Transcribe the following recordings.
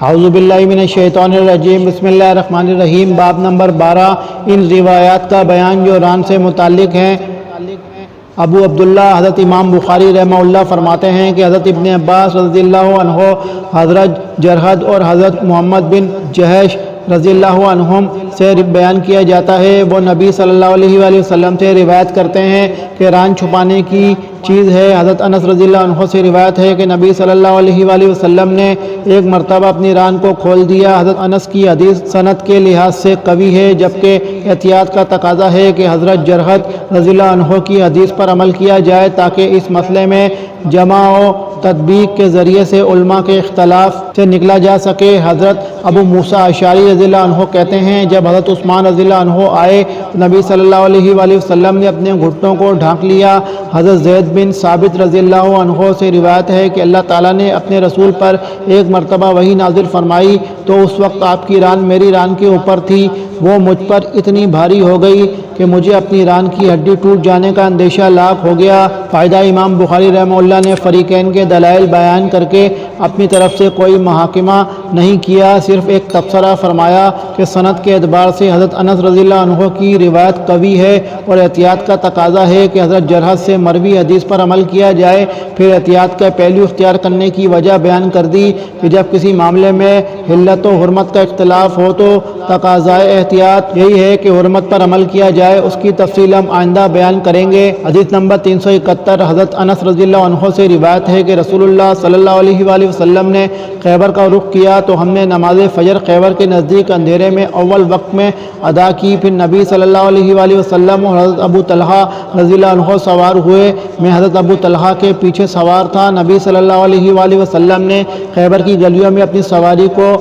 اعوذ باللہ من الشیطان الرجیم، بسم اللہ الرحمن الرحیم۔ باب نمبر 12، ان روایات کا بیان جو ران سے متعلق ہیں۔ ابو عبداللہ حضرت امام بخاری رحمہ اللہ فرماتے ہیں کہ حضرت ابن عباس رضی اللہ عنہ، حضرت جرحد اور حضرت محمد بن جہش رضی اللہ عنہم سے بیان کیا جاتا ہے، وہ نبی صلی اللہ علیہ وآلہ وسلم سے روایت کرتے ہیں کہ ران چھپانے کی چیز ہے۔ حضرت انس رضی اللہ عنہ سے روایت ہے کہ نبی صلی اللہ علیہ وآلہ وسلم نے ایک مرتبہ اپنی ران کو کھول دیا۔ حضرت انس کی حدیث سند کے لحاظ سے قوی ہے، جبکہ احتیاط کا تقاضا ہے کہ حضرت جرحد رضی اللہ عنہ کی حدیث پر عمل کیا جائے تاکہ اس مسئلے میں جمع و تطبیق کے ذریعے سے علماء کے اختلاف سے نکلا جا سکے۔ حضرت ابو موسیٰ اشعری رضی اللہ عنہ کہتے ہیں، جب حضرت عثمان رضی اللہ عنہ آئے تو نبی صلی اللہ علیہ وآلہ وسلم نے اپنے گھٹنوں کو ڈھانک لیا۔ حضرت زید بن ثابت رضی اللہ عنہ سے روایت ہے کہ اللہ تعالیٰ نے اپنے رسول پر ایک مرتبہ وحی نازل فرمائی تو اس وقت آپ کی ران میری ران کے اوپر تھی، وہ مجھ پر اتنی بھاری ہو گئی کہ مجھے اپنی ران کی ہڈی ٹوٹ جانے کا اندیشہ لاحق ہو گیا۔ فائدہ، امام بخاری رحمہ اللہ نے فریقین کے دلائل بیان کر کے اپنی طرف سے کوئی محاکمہ نہیں کیا، صرف ایک تبصرہ فرمایا کہ سند کے اعتبار سے حضرت انس رضی اللہ عنہ کی روایت قوی ہے اور احتیاط کا تقاضا ہے کہ حضرت جرحد سے مروی حدیث پر عمل کیا جائے۔ پھر احتیاط کا پہلو اختیار کرنے کی وجہ بیان کر دی کہ جب کسی معاملے میں حلت و حرمت کا اختلاف ہو تو تقاضائے احتیاط یہی ہے کہ حرمت پر عمل کیا جائے، اس کی تفصیل ہم آئندہ بیان کریں گے۔ حدیث نمبر 371، حضرت انس رضی اللہ عنہ سے روایت ہے کہ رسول اللہ صلی اللہ علیہ وآلہ وسلم نے خیبر کا رخ کیا تو ہم نے نماز فجر خیبر کے نزدیک اندھیرے میں اول وقت میں ادا کی۔ پھر نبی صلی اللہ علیہ وآلہ وسلم اور حضرت ابو طلحہ رضی اللہ عنہ سوار ہوئے، میں حضرت ابو طلحہ کے پیچھے سوار تھا۔ نبی صلی اللہ علیہ وآلہ وسلم نے خیبر کی گلیوں میں اپنی سواری کو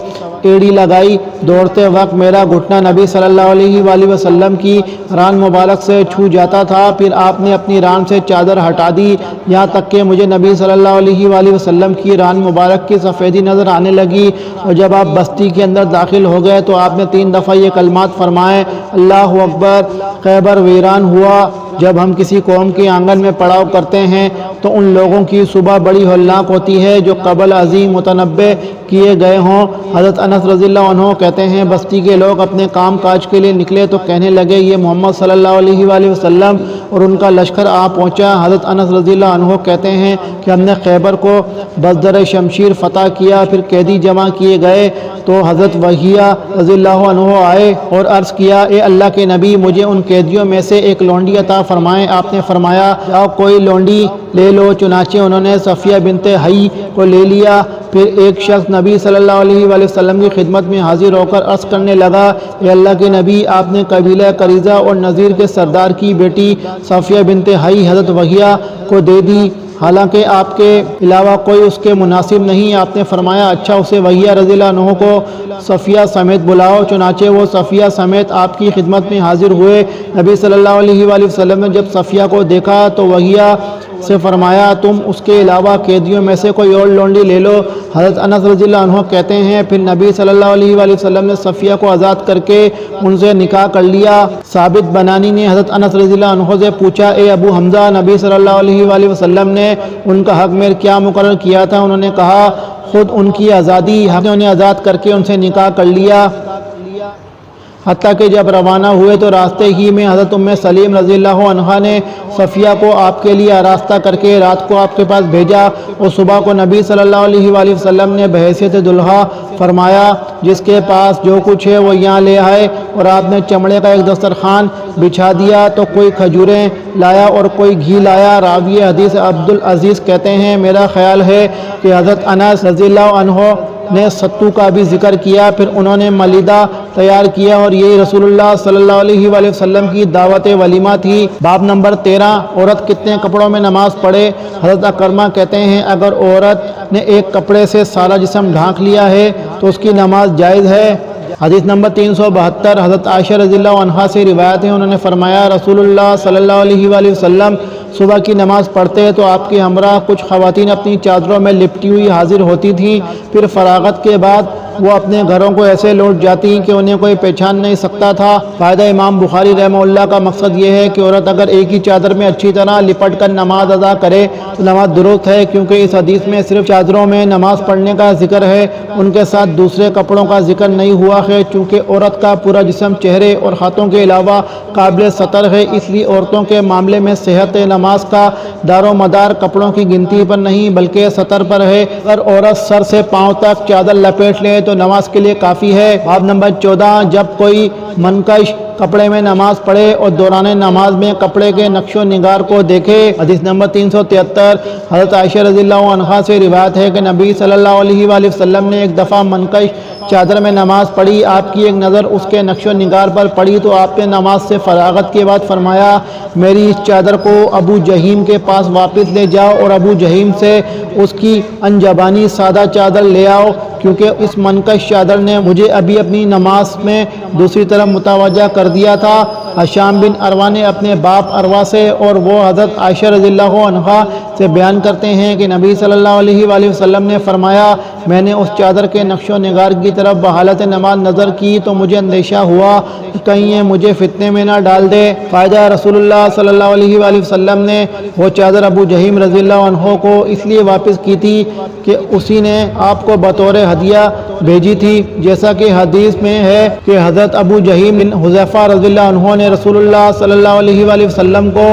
ایڑی لگائی، دوڑتے وقت میرا گھٹنا نبی صلی اللہ علیہ وآلہ وسلم کی ران مبارک سے چھو جاتا تھا، پھر آپ نے اپنی ران سے چادر ہٹا دی، یہاں تک کہ مجھے نبی صلی اللہ علیہ وآلہ وسلم کی ران مبارک کی سفیدی نظر آنے لگی۔ اور جب آپ بستی کے اندر داخل ہو گئے تو آپ نے 3 دفعہ یہ کلمات فرمائے، اللہ اکبر۔ خیبر ویران ہوا۔ جب ہم کسی قوم کے آنگن میں پڑاؤ کرتے ہیں تو ان لوگوں کی صبح بڑی ہولناک ہوتی ہے جو قبل عظیم متنبع کیے گئے ہوں۔ حضرت انس رضی اللہ عنہ کہتے ہیں، بستی کے لوگ اپنے کام کاج کے لیے نکلے تو کہنے لگے یہ محمد صلی اللہ علیہ وآلہ وسلم اور ان کا لشکر آ پہنچا۔ حضرت انس رضی اللہ عنہ کہتے ہیں کہ ہم نے خیبر کو بزدر شمشیر فتح کیا، پھر قیدی جمع کیے گئے تو حضرت وحیہ رضی اللہ عنہ آئے اور عرض کیا، اے اللہ کے نبی، مجھے ان قیدیوں میں سے ایک لونڈی عطا فرمائیں۔ آپ نے فرمایا، جاؤ کوئی لونڈی لے لو۔ چنانچہ انہوں نے صفیہ بنت حی کو لے لیا۔ پھر ایک شخص نبی صلی اللہ علیہ وآلہ وسلم کی خدمت میں حاضر ہو کر عرض کرنے لگا، اے اللہ کے نبی، آپ نے قبیلہ قریظہ اور نذیر کے سردار کی بیٹی صفیہ بنت حی حضرت وحیہ کو دے دی، حالانکہ آپ کے علاوہ کوئی اس کے مناسب نہیں۔ آپ نے فرمایا، اچھا، اسے وحیہ رضی اللہ عنہ کو صفیہ سمیت بلاؤ۔ چنانچہ وہ صفیہ سمیت آپ کی خدمت میں حاضر ہوئے۔ نبی صلی اللہ علیہ وآلہ وسلم نے جب صفیہ کو دیکھا تو وحیہ سے فرمایا، تم اس کے علاوہ قیدیوں میں سے کوئی اور لونڈی لے لو۔ حضرت انس رضی اللہ عنہ کہتے ہیں، پھر نبی صلی اللہ علیہ وآلہ وسلم نے صفیہ کو آزاد کر کے ان سے نکاح کر لیا۔ ثابت بنانی نے حضرت انس رضی اللہ عنہ سے پوچھا، اے ابو حمزہ، نبی صلی اللہ علیہ وآلہ وسلم نے ان کا حق میں کیا مقرر کیا تھا؟ انہوں نے کہا، خود ان کی آزادی، ہم نے انہیں آزاد کر کے ان سے نکاح کر لیا۔ حتیٰ کہ جب روانہ ہوئے تو راستے ہی میں حضرت ام سلیم رضی اللہ عنہا نے صفیہ کو آپ کے لیے آراستہ کر کے رات کو آپ کے پاس بھیجا اور صبح کو نبی صلی اللہ علیہ وآلہ وسلم نے بحیثیت دلہا فرمایا، جس کے پاس جو کچھ ہے وہ یہاں لے آئے، اور آپ نے چمڑے کا ایک دسترخوان بچھا دیا تو کوئی کھجوریں لایا اور کوئی گھی لایا۔ راوی حدیث عبدالعزیز کہتے ہیں، میرا خیال ہے کہ حضرت انس رضی اللہ عنہ نے ستو کا بھی ذکر کیا، پھر انہوں نے ملیدہ تیار کیا اور یہی رسول اللہ صلی اللہ علیہ وآلہ وسلم کی دعوت ولیمہ تھی۔ باب نمبر 13، عورت کتنے کپڑوں میں نماز پڑھے؟ حضرت اکرمہ کہتے ہیں، اگر عورت نے ایک کپڑے سے سارا جسم ڈھانک لیا ہے تو اس کی نماز جائز ہے۔ حدیث نمبر 372، حضرت عائشہ رضی اللہ عنہا سے روایت ہے، انہوں نے فرمایا، رسول اللہ صلی اللہ علیہ وآلہ وسلم صبح کی نماز پڑھتے تو آپ کے ہمراہ کچھ خواتین اپنی چادروں میں لپٹی ہوئی حاضر ہوتی تھیں، پھر فراغت کے بعد وہ اپنے گھروں کو ایسے لوٹ جاتی کہ انہیں کوئی پہچان نہیں سکتا تھا۔ فائدہ امام بخاری رحمہ اللہ کا مقصد یہ ہے کہ عورت اگر ایک ہی چادر میں اچھی طرح لپٹ کر نماز ادا کرے تو نماز درست ہے، کیونکہ اس حدیث میں صرف چادروں میں نماز پڑھنے کا ذکر ہے، ان کے ساتھ دوسرے کپڑوں کا ذکر نہیں ہوا ہے، چونکہ عورت کا پورا جسم چہرے اور ہاتھوں کے علاوہ قابل سطر ہے، اس لیے عورتوں کے معاملے میں صحت نماز کا دار و مدار کپڑوں کی گنتی پر نہیں بلکہ سطر پر ہے۔ اگر عورت سر سے پاؤں تک چادر لپیٹ لے تو نماز کے لیے کافی ہے۔ باب نمبر 14، جب کوئی منکش کپڑے میں نماز پڑھے اور دوران نماز میں کپڑے کے نقش و نگار کو دیکھے۔ حدیث نمبر 373، حضرت عائشہ رضی اللہ عنہا سے روایت ہے کہ نبی صلی اللہ علیہ وآلہ وسلم نے ایک دفعہ منکش چادر میں نماز پڑھی، آپ کی ایک نظر اس کے نقش و نگار پر پڑی تو آپ نے نماز سے فراغت کے بعد فرمایا، میری اس چادر کو ابو جہیم کے پاس واپس لے جاؤ اور ابو جہیم سے اس کی انجبانی سادہ چادر لے آؤ، کیونکہ اس منکش چادر نے مجھے ابھی اپنی نماز میں دوسری طرف متوجہ کر دیا تھا۔ ہشام بن عروہ نے اپنے باپ عروہ سے اور وہ حضرت عائشہ رضی اللہ عنہا سے بیان کرتے ہیں کہ نبی صلی اللہ علیہ وآلہ وسلم نے فرمایا، میں نے اس چادر کے نقش و نگار کی طرف بحالت نماز نظر کی تو مجھے اندیشہ ہوا کہ کہیں یہ مجھے فتنے میں نہ ڈال دے۔ فائدہ، رسول اللہ صلی اللہ علیہ وآلہ وسلم نے وہ چادر ابو جہیم رضی اللہ عنہ کو اس لیے واپس کی تھی کہ اسی نے آپ کو بطور ہدیہ بھیجی تھی، جیسا کہ حدیث میں ہے کہ حضرت ابو جہیم بن حذیفہ رضی اللہ عنہ نے رسول اللہ صلی اللہ علیہ وآلہ وسلم کو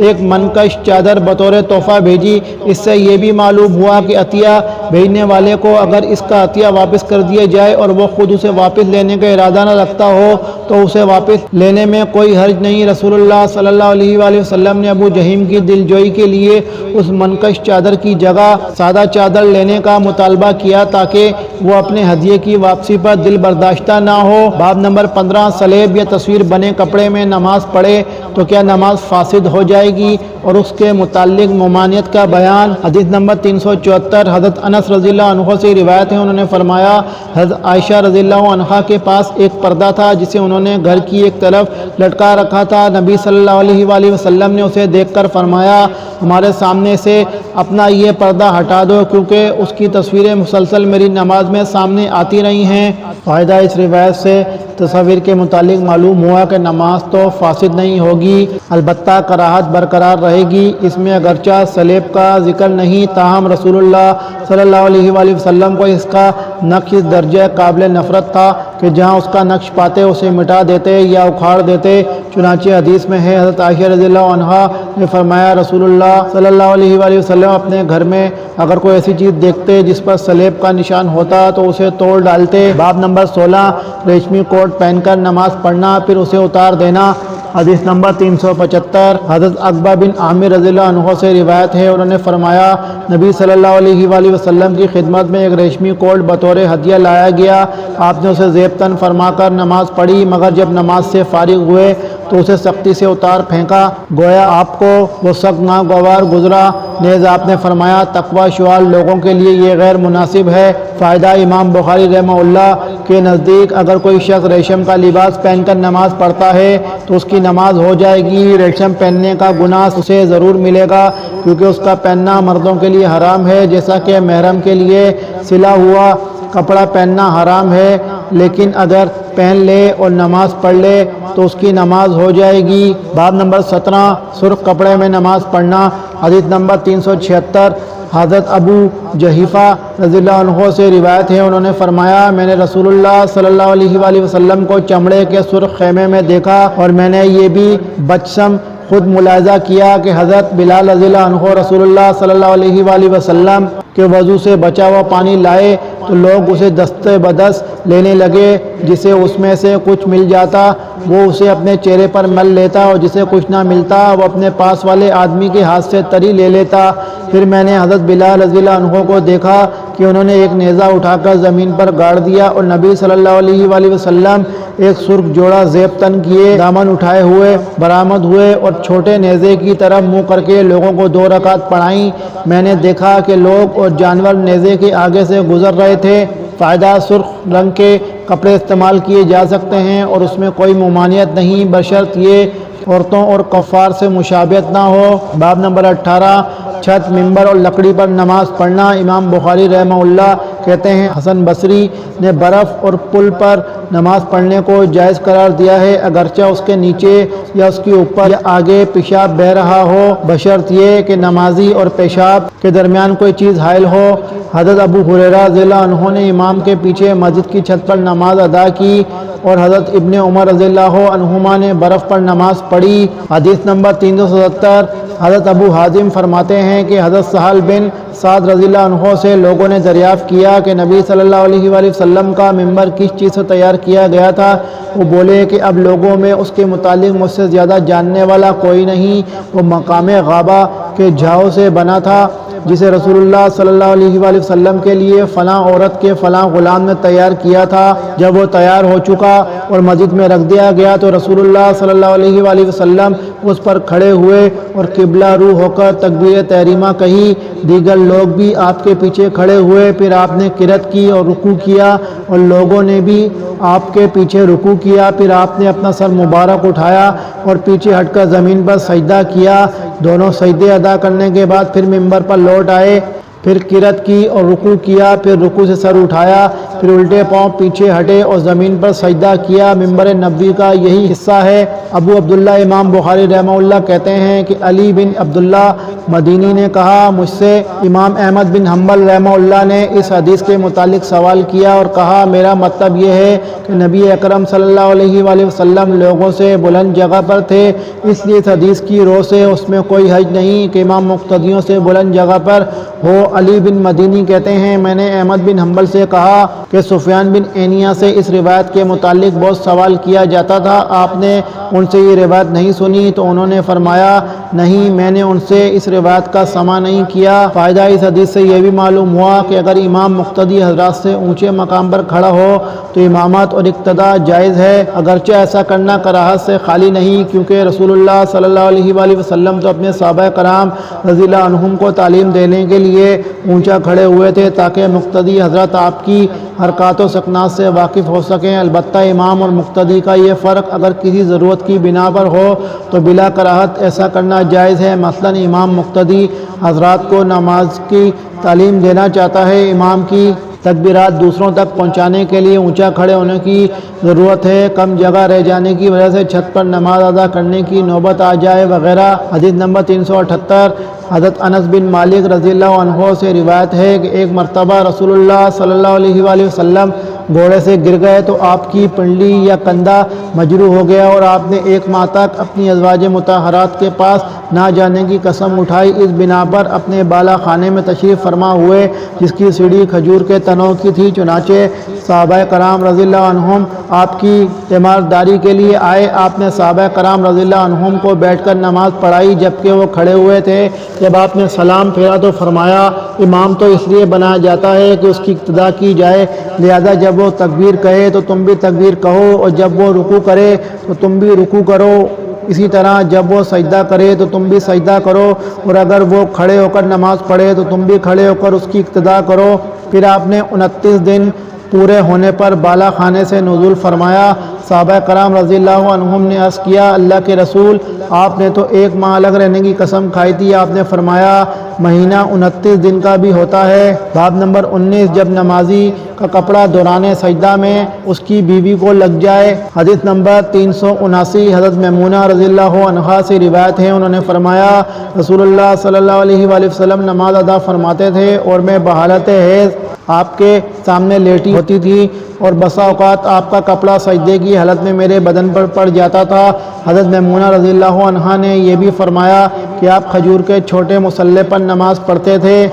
ایک منکش چادر بطور تحفہ بھیجی۔ اس سے یہ بھی معلوم ہوا کہ عطیہ بھیجنے والے کو اگر اس کا عطیہ واپس کر دیا جائے اور وہ خود اسے واپس لینے کا ارادہ نہ رکھتا ہو تو اسے واپس لینے میں کوئی حرج نہیں۔ رسول اللہ صلی اللہ علیہ وآلہ وسلم نے ابو جہیم کی دل جوئی کے لیے اس منکش چادر کی جگہ سادہ چادر لینے کا مطالبہ کیا تاکہ وہ اپنے ہدیے کی واپسی پر دل برداشتہ نہ ہو۔ باب نمبر 15، سلیب یا تصویر بنے کپڑے میں نماز پڑھے تو کیا نماز فاسد ہو جائے گی اور اس کے متعلق ممانعت کا بیان۔ حدیث نمبر 374، حضرت انس رضی اللہ عنہ سے روایت ہے، انہوں نے فرمایا، حضرت عائشہ رضی اللہ عنہا کے پاس ایک پردہ تھا جسے انہوں نے گھر کی ایک طرف لٹکا رکھا تھا۔ نبی صلی اللہ علیہ وآلہ وسلم نے اسے دیکھ کر فرمایا، ہمارے سامنے سے اپنا یہ پردہ ہٹا دو، کیونکہ اس کی تصویریں مسلسل میری نماز میں سامنے آتی رہی ہیں۔ فائدہ، اس روایت سے تصویر کے متعلق معلوم ہوا کہ نماز تو فاسد نہیں ہوگی، البتہ کراہت برقرار رہے گی۔ اس میں اگرچہ سلیب کا ذکر نہیں، تاہم رسول اللہ صلی اللہ علیہ وآلہ وسلم کو اس کا نقش درجہ قابل نفرت تھا کہ جہاں اس کا نقش پاتے اسے مٹا دیتے یا اکھاڑ دیتے۔ چنانچہ حدیث میں ہے، حضرت عائشہ رضی اللہ عنہا نے فرمایا، رسول اللہ صلی اللہ علیہ وآلہ وسلم اپنے گھر میں اگر کوئی ایسی چیز دیکھتے جس پر سلیب کا نشان ہوتا تو اسے توڑ ڈالتے۔ باب نمبر 16، ریشمی کوٹ پہن کر نماز پڑھنا پھر اسے اتار دینا۔ حدیث نمبر 375، حضرت عقبہ بن عامر رضی اللہ عنہ سے روایت ہے، انہوں نے فرمایا، نبی صلی اللہ علیہ وآلہ وسلم کی خدمت میں ایک ریشمی کوٹ بطور ہدیہ لایا گیا، آپ نے اسے زیب تن فرما کر نماز پڑھی، مگر جب نماز سے فارغ ہوئے تو اسے سختی سے اتار پھینکا، گویا آپ کو وہ سخت ناگوار گزرا۔ نیز آپ نے فرمایا، تقوی شعار لوگوں کے لیے یہ غیر مناسب ہے۔ فائدہ، امام بخاری رحمہ اللہ کے نزدیک اگر کوئی شخص ریشم کا لباس پہن کر نماز پڑھتا ہے تو اس کی نماز ہو جائے گی، ریشم پہننے کا گناہ اسے ضرور ملے گا، کیونکہ اس کا پہننا مردوں کے لیے حرام ہے، جیسا کہ محرم کے لیے سلا ہوا کپڑا پہننا حرام ہے، لیکن اگر پہن لے اور نماز پڑھ لے تو اس کی نماز ہو جائے گی۔ باب نمبر 17، سرخ کپڑے میں نماز پڑھنا۔ حدیث نمبر 376، حضرت ابو جحیفہ رضی اللہ عنہ سے روایت ہے، انہوں نے فرمایا، میں نے رسول اللہ صلی اللہ علیہ وآلہ وسلم کو چمڑے کے سرخ خیمے میں دیکھا، اور میں نے یہ بھی بچسم خود ملاحظہ کیا کہ حضرت بلال رضی اللہ عنہ رسول اللہ صلی اللہ علیہ وآلہ وسلم کے وضو سے بچا ہوا پانی لائے تو لوگ اسے دست بدست لینے لگے، جسے اس میں سے کچھ مل جاتا وہ اسے اپنے چہرے پر مل لیتا، اور جسے کچھ نہ ملتا وہ اپنے پاس والے آدمی کے ہاتھ سے تری لے لیتا۔ پھر میں نے حضرت بلال رضی اللہ عنہ کو دیکھا کہ انہوں نے ایک نیزہ اٹھا کر زمین پر گاڑ دیا، اور نبی صلی اللہ علیہ وآلہ وسلم ایک سرخ جوڑا زیب تن کیے دامن اٹھائے ہوئے برآمد ہوئے اور چھوٹے نیزے کی طرف منہ کر کے لوگوں کو 2 رکعت پڑھائیں۔ میں نے دیکھا کہ لوگ اور جانور نیزے کے آگے سے گزر رہے تھے۔ فائدہ، سرخ رنگ کے کپڑے استعمال کیے جا سکتے ہیں اور اس میں کوئی ممانعت نہیں، بشرط یہ عورتوں اور کفار سے مشابہت نہ ہو۔ باب نمبر 18 چھت، ممبر اور لکڑی پر نماز پڑھنا۔ امام بخاری رحمہ اللہ کہتے ہیں حسن بصری نے برف اور پل پر نماز پڑھنے کو جائز قرار دیا ہے، اگرچہ اس کے نیچے یا اس کے اوپر یا آگے پیشاب بہہ رہا ہو، بشرط یہ کہ نمازی اور پیشاب کے درمیان کوئی چیز حائل ہو۔ حضرت ابو ہریرہ رضی اللہ عنہ نے امام کے پیچھے مسجد کی چھت پر نماز ادا کی اور حضرت ابن عمر رضی اللہ عنہما نے برف پر نماز پڑھی۔ حدیث نمبر 377 حضرت ابو حازم فرماتے ہیں کہ حضرت سہل بن سعد رضی اللہ عنہ سے لوگوں نے دریافت کیا کہ نبی صلی اللہ علیہ وآلہ وسلم کا ممبر کس چیز سے تیار کیا گیا تھا؟ وہ بولے کہ اب لوگوں میں اس کے متعلق مجھ سے زیادہ جاننے والا کوئی نہیں، وہ مقام غابہ کے جھاؤ سے بنا تھا جسے رسول اللہ صلی اللہ علیہ وآلہ وسلم کے لیے فلاں عورت کے فلاں غلام نے تیار کیا تھا۔ جب وہ تیار ہو چکا اور مسجد میں رکھ دیا گیا تو رسول اللہ صلی اللہ علیہ وآلہ وسلم اس پر کھڑے ہوئے اور قبلہ رو ہو کر تکبیر تحریمہ کہی۔ دیگر لوگ بھی آپ کے پیچھے کھڑے ہوئے، پھر آپ نے قرات کی اور رکوع کیا اور لوگوں نے بھی آپ کے پیچھے رکوع کیا، پھر آپ نے اپنا سر مبارک اٹھایا اور پیچھے ہٹ کر زمین پر سجدہ کیا۔ دونوں سجدے ادا کرنے کے بعد پھر ممبر پر لوٹ آئے، پھر قرات کی اور رکوع کیا، پھر رکوع سے سر اٹھایا، پھر الٹے پاؤں پیچھے ہٹے اور زمین پر سجدہ کیا۔ ممبر نبوی کا یہی حصہ ہے۔ ابو عبداللہ امام بخاری رحمہ اللہ کہتے ہیں کہ علی بن عبداللہ مدینی نے کہا، مجھ سے امام احمد بن حنبل رحمہ اللہ نے اس حدیث کے متعلق سوال کیا اور کہا، میرا مطلب یہ ہے کہ نبی اکرم صلی اللہ علیہ وآلہ وسلم لوگوں سے بلند جگہ پر تھے، اس لیے اس حدیث کی رو سے اس میں کوئی حرج نہیں کہ امام مقتدیوں سے بلند جگہ پر ہو۔ علی بن مدینی کہتے ہیں، میں نے احمد بن حنبل سے کہا کہ سفیان بن عینیہ سے اس روایت کے متعلق بہت سوال کیا جاتا تھا، آپ نے ان سے یہ روایت نہیں سنی؟ تو انہوں نے فرمایا، نہیں، میں نے ان سے اس روایت کا سماع نہیں کیا۔ فائدہ اس حدیث سے یہ بھی معلوم ہوا کہ اگر امام مقتدی حضرات سے اونچے مقام پر کھڑا ہو تو امامت اور اقتداء جائز ہے، اگرچہ ایسا کرنا کراہت سے خالی نہیں، کیونکہ رسول اللہ صلی اللہ علیہ وآلہ وسلم تو اپنے صحابہ کرام رضی اللہ عنہم کو تعلیم دینے کے لیے اونچا کھڑے ہوئے تھے تاکہ مقتدی حضرات آپ کی حرکات و سکنات سے واقف ہو سکیں۔ البتہ امام اور مقتدی کا یہ فرق اگر کسی ضرورت کی بنا پر ہو تو بلا کراہت ایسا کرنا جائز ہے۔ مثلا امام مقتدی حضرات کو نماز کی تعلیم دینا چاہتا ہے، امام کی تکبیرات دوسروں تک پہنچانے کے لیے اونچا کھڑے ہونے کی ضرورت ہے، کم جگہ رہ جانے کی وجہ سے چھت پر نماز ادا کرنے کی نوبت آ جائے وغیرہ۔ حدیث نمبر 378 حضرت انس بن مالک رضی اللہ عنہ سے روایت ہے کہ ایک مرتبہ رسول اللہ صلی اللہ علیہ وآلہ وسلم گھوڑے سے گر گئے تو آپ کی پنڈلی یا کندھا مجروح ہو گیا اور آپ نے 1 ماہ تک اپنی ازواج مطہرات کے پاس نہ جانے کی قسم اٹھائی۔ اس بنا پر اپنے بالا خانے میں تشریف فرما ہوئے جس کی سیڑھی کھجور کے تنوں کی تھی، چنانچہ صحابہ کرام رضی اللہ عنہم آپ کی تیمارداری کے لیے آئے۔ آپ نے صحابہ کرام رضی اللہ عنہم کو بیٹھ کر نماز پڑھائی جبکہ وہ کھڑے ہوئے تھے۔ جب آپ نے سلام پھیرا تو فرمایا، امام تو اس لیے بنایا جاتا ہے کہ اس کی اقتداء کی جائے، لہذا جب وہ تکبیر کہے تو تم بھی تکبیر کہو اور جب وہ رکوع کرے تو تم بھی رکوع کرو، اسی طرح جب وہ سجدہ کرے تو تم بھی سجدہ کرو، اور اگر وہ کھڑے ہو کر نماز پڑھے تو تم بھی کھڑے ہو کر اس کی اقتداء کرو۔ پھر آپ نے 29 دن پورے ہونے پر بالا خانے سے نزول فرمایا۔ صحابہ کرام رضی اللہ عنہم نے عرض کیا، اللہ کے رسول، آپ نے تو 1 ماہ الگ رہنے کی قسم کھائی تھی۔ آپ نے فرمایا، مہینہ 29 دن کا بھی ہوتا ہے۔ باب نمبر 19 جب نمازی کا کپڑا دوران سجدہ میں اس کی بیوی کو لگ جائے۔ حدیث نمبر 379 حضرت میمونہ رضی اللہ عنہا سے روایت ہے، انہوں نے فرمایا، رسول اللہ صلی اللہ علیہ وآلہ وسلم نماز ادا فرماتے تھے اور میں بحالت حیض آپ کے سامنے لیٹی ہوتی تھی اور بسا اوقات آپ کا کپڑا سجدے کی حالت میں میرے بدن پر پڑ جاتا تھا۔ حضرت میمونہ رضی اللہ عنہا نے یہ بھی فرمایا کہ آپ کھجور کے چھوٹے مصلے پر نماز پڑھتے تھے۔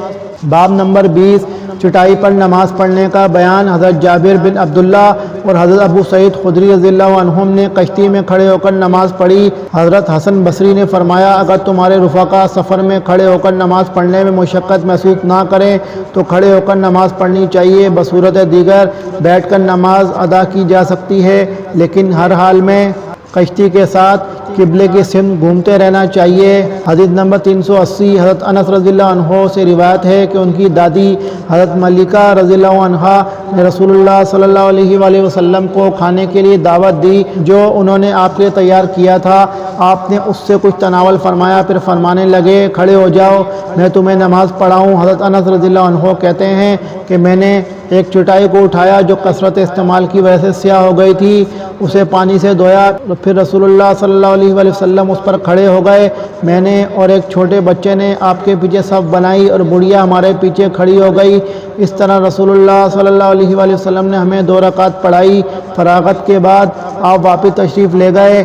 باب نمبر 20 چٹائی پر نماز پڑھنے کا بیان۔ حضرت جابر بن عبداللہ اور حضرت ابو سعید خدری رضی اللہ عنہم نے کشتی میں کھڑے ہو کر نماز پڑھی۔ حضرت حسن بصری نے فرمایا، اگر تمہارے رفقا سفر میں کھڑے ہو کر نماز پڑھنے میں مشقت محسوس نہ کریں تو کھڑے ہو کر نماز پڑھنی چاہیے۔ بصورت دیگر بیٹھ کر نماز ادا کی جا سکتی ہے، لیکن ہر حال میں کشتی کے ساتھ قبلے کی سمت گھومتے رہنا چاہیے۔ حدیث نمبر 380 حضرت انس رضی اللہ عنہ سے روایت ہے کہ ان کی دادی حضرت ملکہ رضی اللہ عنہا نے رسول اللہ صلی اللہ علیہ وآلہ وسلم کو کھانے کے لیے دعوت دی جو انہوں نے آپ کے لیے تیار کیا تھا۔ آپ نے اس سے کچھ تناول فرمایا، پھر فرمانے لگے کھڑے ہو جاؤ، میں تمہیں نماز پڑھاؤں۔ حضرت انس رضی اللہ عنہ کہتے ہیں کہ میں نے ایک چٹائی کو اٹھایا جو کثرت استعمال کی وجہ سے سیاہ ہو گئی تھی، اسے پانی سے دھویا، پھر رسول اللہ صلی اللہ علیہ وآلہ وسلم اس پر کھڑے ہو گئے۔ میں نے اور ایک چھوٹے بچے نے آپ کے پیچھے صف بنائی اور بڑھیا ہمارے پیچھے کھڑی ہو گئی۔ اس طرح رسول اللہ صلی اللہ علیہ وآلہ وسلم نے ہمیں 2 رکعت پڑھائی۔ فراغت کے بعد آپ واپس تشریف لے گئے۔